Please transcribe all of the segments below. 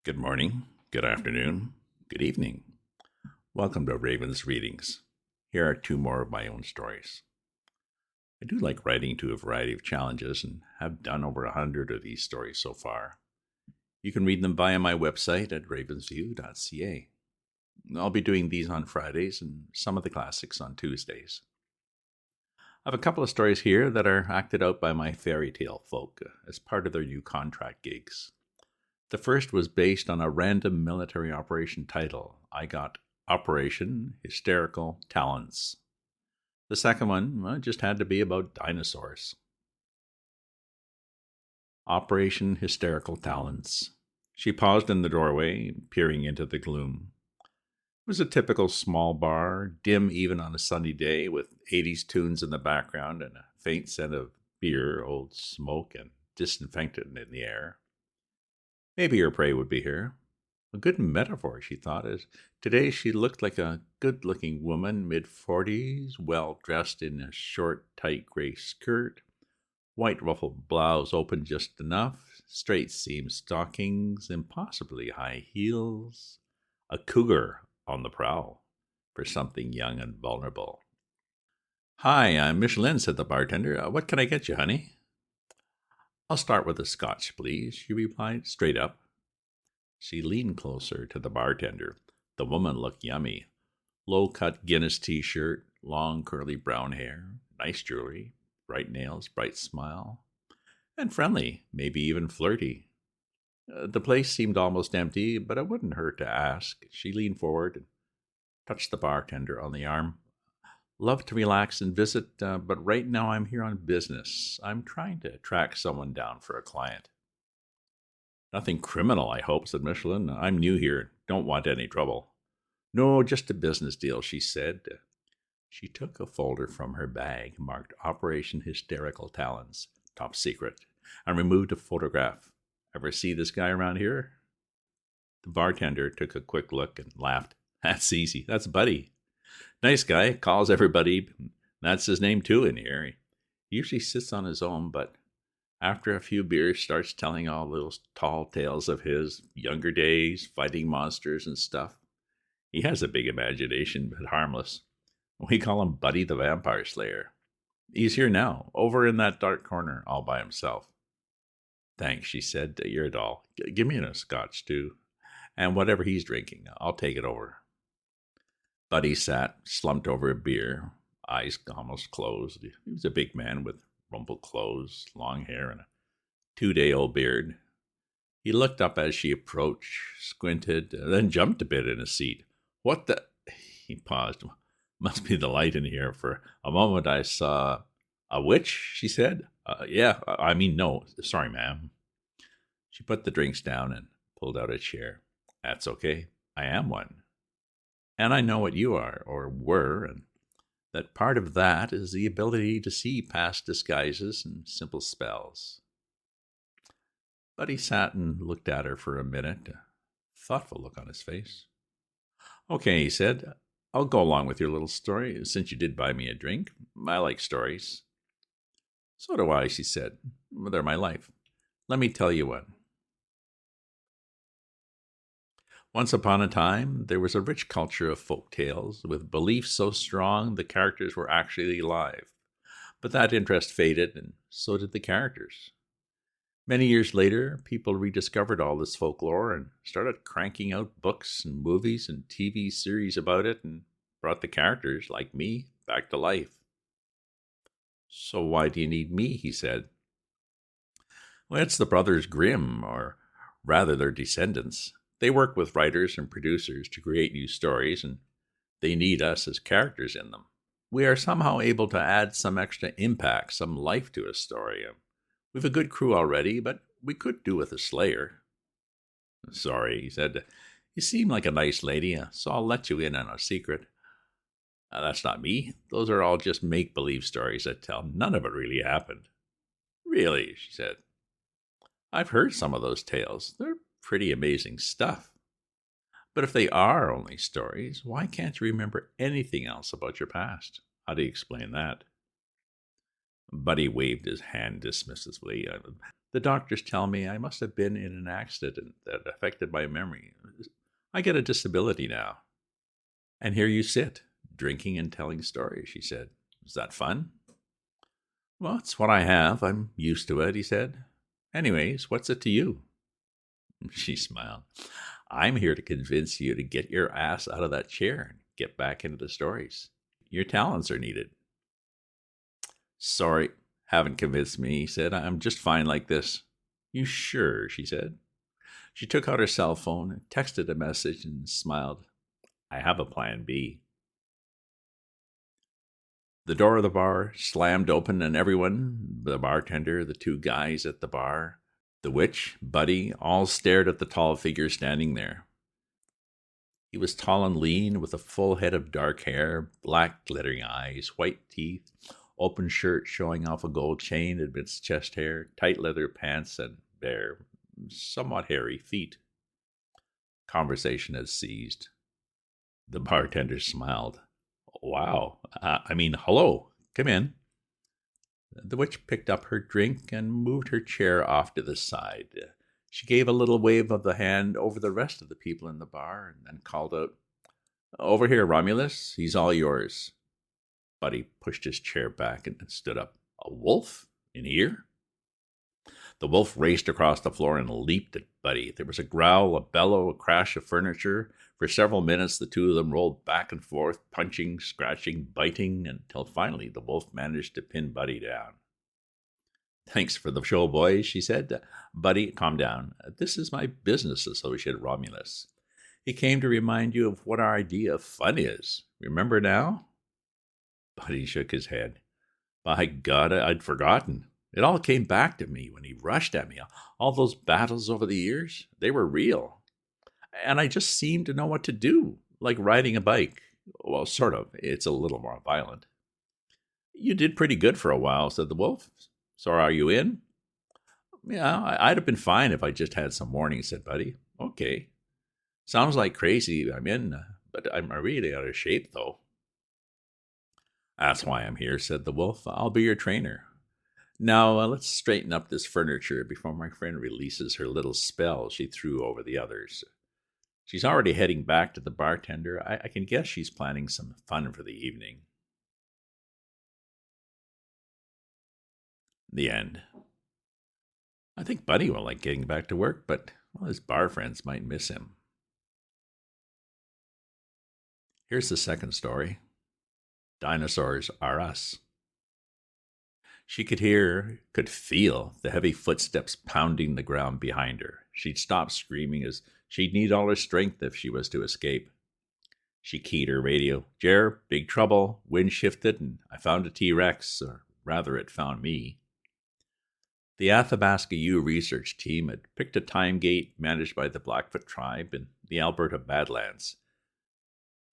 Good morning, good afternoon, good evening. Welcome to Raven's Readings. Here are two more of my own stories. I do like writing to a variety of challenges and have done over 100 of these stories so far. You can read them via my website at ravensview.ca. I'll be doing these on Fridays and some of the classics on Tuesdays. I have a couple of stories here that are acted out by my fairy tale folk as part of their new contract gigs. The first was based on a random military operation title. I got Operation Htsterical Talons. The second one just had to be about dinosaurs. Operation Htsterical Talons. She paused in the doorway, peering into the gloom. It was a typical small bar, dim even on a sunny day, with 80s tunes in the background and a faint scent of beer, old smoke, and disinfectant in the air. Maybe her prey would be here. A good metaphor, she thought, as today she looked like a good-looking woman, mid-40s, well-dressed in a short, tight gray skirt, white ruffled blouse open just enough, straight-seam stockings, impossibly high heels, a cougar on the prowl for something young and vulnerable. "Hi, I'm Michelin," said the bartender. "What can I get you, honey?" "I'll start with a scotch, please," she replied, straight up. She leaned closer to the bartender. The woman looked yummy. Low-cut Guinness t-shirt, long curly brown hair, nice jewelry, bright nails, bright smile, and friendly, maybe even flirty. The place seemed almost empty, but it wouldn't hurt to ask. She leaned forward and touched the bartender on the arm. "Love to relax and visit, but right now I'm here on business. I'm trying to track someone down for a client." "Nothing criminal, I hope," said Michelin. "I'm new here. Don't want any trouble." "No, just a business deal," she said. She took a folder from her bag marked Operation Htsterical Talons, top secret, and removed a photograph. "Ever see this guy around here?" The bartender took a quick look and laughed. "That's easy. That's Buddy. Nice guy, calls everybody. That's his name too in here. He usually sits on his own, but after a few beers starts telling all those tall tales of his younger days, fighting monsters and stuff. He has a big imagination, but harmless. We call him Buddy the Vampire Slayer. He's here now, over in that dark corner, all by himself." "Thanks," she said. "You're a doll. Give me a scotch, too. And whatever he's drinking, I'll take it over." Buddy sat, slumped over a beer, eyes almost closed. He was a big man with rumpled clothes, long hair, and a 2-day-old beard. He looked up as she approached, squinted, then jumped a bit in his seat. "What the—" He paused. "Must be the light in here. For a moment I saw—" "A witch?" she said. Yeah, I mean, no. Sorry, ma'am." She put the drinks down and pulled out a chair. "That's okay. I am one. And I know what you are, or were, and that part of that is the ability to see past disguises and simple spells." Buddy sat and looked at her for a minute, a thoughtful look on his face. "Okay," he said. "I'll go along with your little story, since you did buy me a drink. I like stories." "So do I," she said. "They're my life. Let me tell you one. Once upon a time, there was a rich culture of folk tales, with beliefs so strong the characters were actually alive. But that interest faded, and so did the characters. Many years later, people rediscovered all this folklore and started cranking out books and movies and TV series about it and brought the characters, like me, back to life." "So why do you need me?" he said. "Well, it's the Brothers Grimm, or rather their descendants. They work with writers and producers to create new stories, and they need us as characters in them. We are somehow able to add some extra impact, some life to a story. We've a good crew already, but we could do with a slayer." "Sorry," he said. "You seem like a nice lady, so I'll let you in on a secret. That's not me. Those are all just make-believe stories I tell. None of it really happened." "Really?" she said. "I've heard some of those tales. They're pretty amazing stuff. But if they are only stories, why can't you remember anything else about your past? How do you explain that?" Buddy waved his hand dismissively. The doctors tell me I must have been in an accident that affected my memory. I get a disability now. And here you sit, drinking and telling stories, she said. Is that fun? Well, it's what I have. I'm used to it, he said. Anyways, what's it to you? She smiled. I'm here to convince you to get your ass out of that chair and get back into the stories. Your talents are needed. Sorry, haven't convinced me, he said. I'm just fine like this. You sure? She said. She took out her cell phone and texted a message and smiled. I have a plan B. The door of the bar slammed open, and everyone, the bartender, the two guys at the bar, the witch, Buddy, all stared at the tall figure standing there. He was tall and lean, with a full head of dark hair, black glittering eyes, white teeth, open shirt showing off a gold chain amidst chest hair, tight leather pants, and bare, somewhat hairy feet. Conversation had ceased. The bartender smiled. Wow. Hello. Come in. The witch picked up her drink and moved her chair off to the side. She gave a little wave of the hand over the rest of the people in the bar and then called out, Over here, Romulus. He's all yours. Buddy pushed his chair back and stood up. A wolf? In here? The wolf raced across the floor and leaped at Buddy. There was a growl, a bellow, a crash of furniture. For several minutes, the two of them rolled back and forth, punching, scratching, biting, until finally the wolf managed to pin Buddy down. Thanks for the show, boys, she said. Buddy, calm down. This is my business associate, Romulus. He came to remind you of what our idea of fun is. Remember now? Buddy shook his head. By God, I'd forgotten. It all came back to me when he rushed at me. All those battles over the years, they were real. And I just seemed to know what to do, like riding a bike. Well, sort of. It's a little more violent. You did pretty good for a while, said the wolf. So are you in? Yeah, I'd have been fine if I just had some warning, said Buddy. Okay. Sounds like crazy. I'm in, but I'm really out of shape, though. That's why I'm here, said the wolf. I'll be your trainer. Now, let's straighten up this furniture before my friend releases her little spell she threw over the others. She's already heading back to the bartender. I can guess she's planning some fun for the evening. The end. I think Buddy will like getting back to work, but his bar friends might miss him. Here's the second story. Dinosaurs Are Us. She could feel the heavy footsteps pounding the ground behind her. She'd stop screaming as she'd need all her strength if she was to escape. She keyed her radio. Jer, big trouble. Wind shifted and I found a T-Rex, or rather it found me. The Athabasca U research team had picked a time gate managed by the Blackfoot tribe in the Alberta Badlands.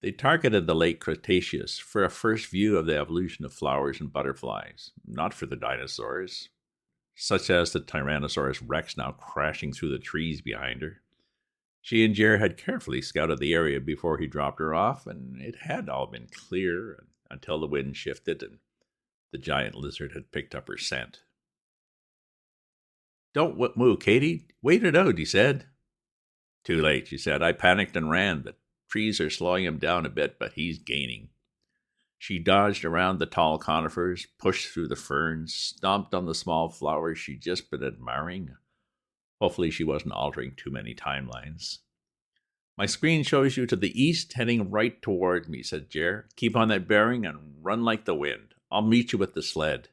They targeted the late Cretaceous for a first view of the evolution of flowers and butterflies, not for the dinosaurs, such as the Tyrannosaurus Rex now crashing through the trees behind her. She and Jer had carefully scouted the area before he dropped her off, and it had all been clear until the wind shifted and the giant lizard had picked up her scent. Don't move, Katie. Wait it out, he said. Too late, she said. I panicked and ran. The trees are slowing him down a bit, but he's gaining. She dodged around the tall conifers, pushed through the ferns, stomped on the small flowers she'd just been admiring. Hopefully she wasn't altering too many timelines. My screen shows you to the east, heading right toward me, said Jer. Keep on that bearing and run like the wind. I'll meet you with the sled.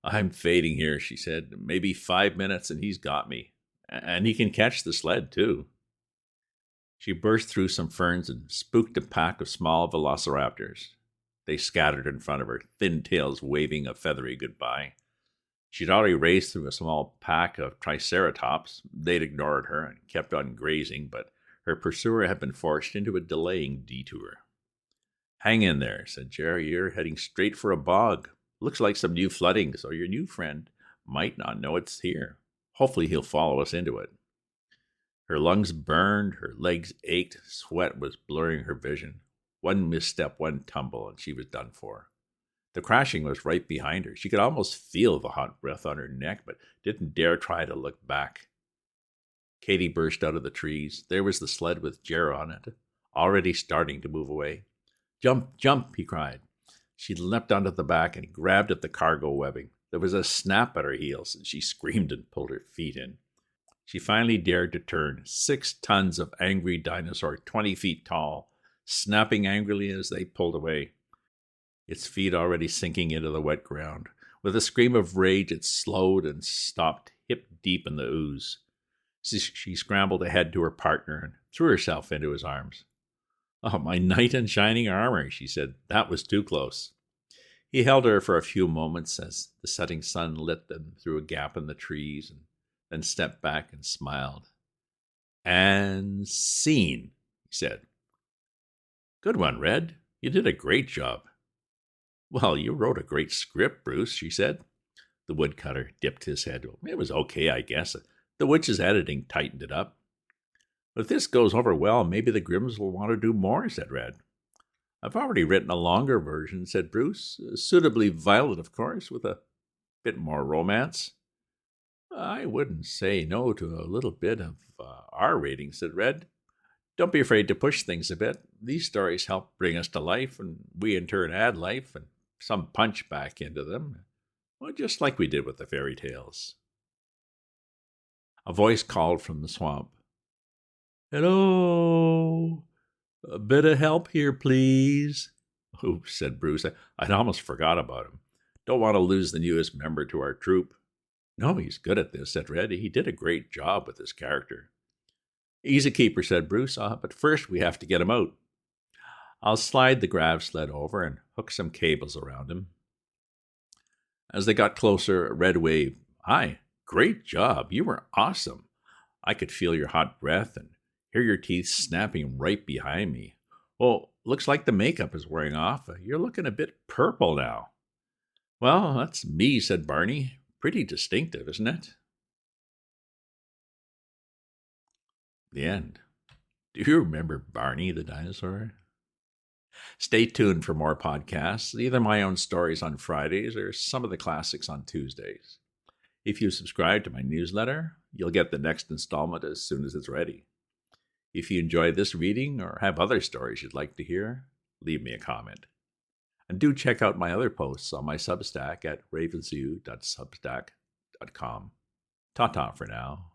I'm fading here, she said. Maybe 5 minutes and he's got me. And he can catch the sled, too. She burst through some ferns and spooked a pack of small velociraptors. They scattered in front of her, thin tails waving a feathery goodbye. She'd already raced through a small pack of triceratops. They'd ignored her and kept on grazing, but her pursuer had been forced into a delaying detour. Hang in there, said Jerry. You're heading straight for a bog. Looks like some new flooding, so your new friend might not know it's here. Hopefully he'll follow us into it. Her lungs burned, her legs ached, sweat was blurring her vision. One misstep, one tumble, and she was done for. The crashing was right behind her. She could almost feel the hot breath on her neck, but didn't dare try to look back. Katie burst out of the trees. There was the sled with Jer on it, already starting to move away. Jump, jump, he cried. She leapt onto the back and grabbed at the cargo webbing. There was a snap at her heels, and she screamed and pulled her feet in. She finally dared to turn. 6 tons of angry dinosaur, 20 feet tall, snapping angrily as they pulled away, its feet already sinking into the wet ground. With a scream of rage, it slowed and stopped hip deep in the ooze. She scrambled ahead to her partner and threw herself into his arms. "Oh, my knight in shining armor," she said. "That was too close." He held her for a few moments as the setting sun lit them through a gap in the trees, and then stepped back and smiled. "And scene," he said. "Good one, Red. You did a great job." "Well, you wrote a great script, Bruce," she said. The woodcutter dipped his head. "It was okay, I guess. The witch's editing tightened it up." "If this goes over well, maybe the Grimms will want to do more," said Red. "I've already written a longer version," said Bruce. "Suitably violent, of course, with a bit more romance." "I wouldn't say no to a little bit of R rating," said Red. "Don't be afraid to push things a bit. These stories help bring us to life, and we in turn add life and some punch back into them. Well, just like we did with the fairy tales." A voice called from the swamp. "Hello? A bit of help here, please." "Oops," said Bruce. I'd almost forgot about him. Don't want to lose the newest member to our troop." "No, he's good at this," said Red. "He did a great job with his character." "He's a keeper," said Bruce. "But first we have to get him out." "I'll slide the grav sled over and hook some cables around him." As they got closer, Red waved. "Hi, great job. You were awesome. I could feel your hot breath and hear your teeth snapping right behind me. Oh, looks like the makeup is wearing off. You're looking a bit purple now." "Well, that's me," said Barney. "Pretty distinctive, isn't it?" The end. Do you remember Barney the dinosaur? Stay tuned for more podcasts, either my own stories on Fridays or some of the classics on Tuesdays. If you subscribe to my newsletter, you'll get the next installment as soon as it's ready. If you enjoy this reading or have other stories you'd like to hear, leave me a comment. And do check out my other posts on my Substack at ravensview.substack.com. Ta-ta for now.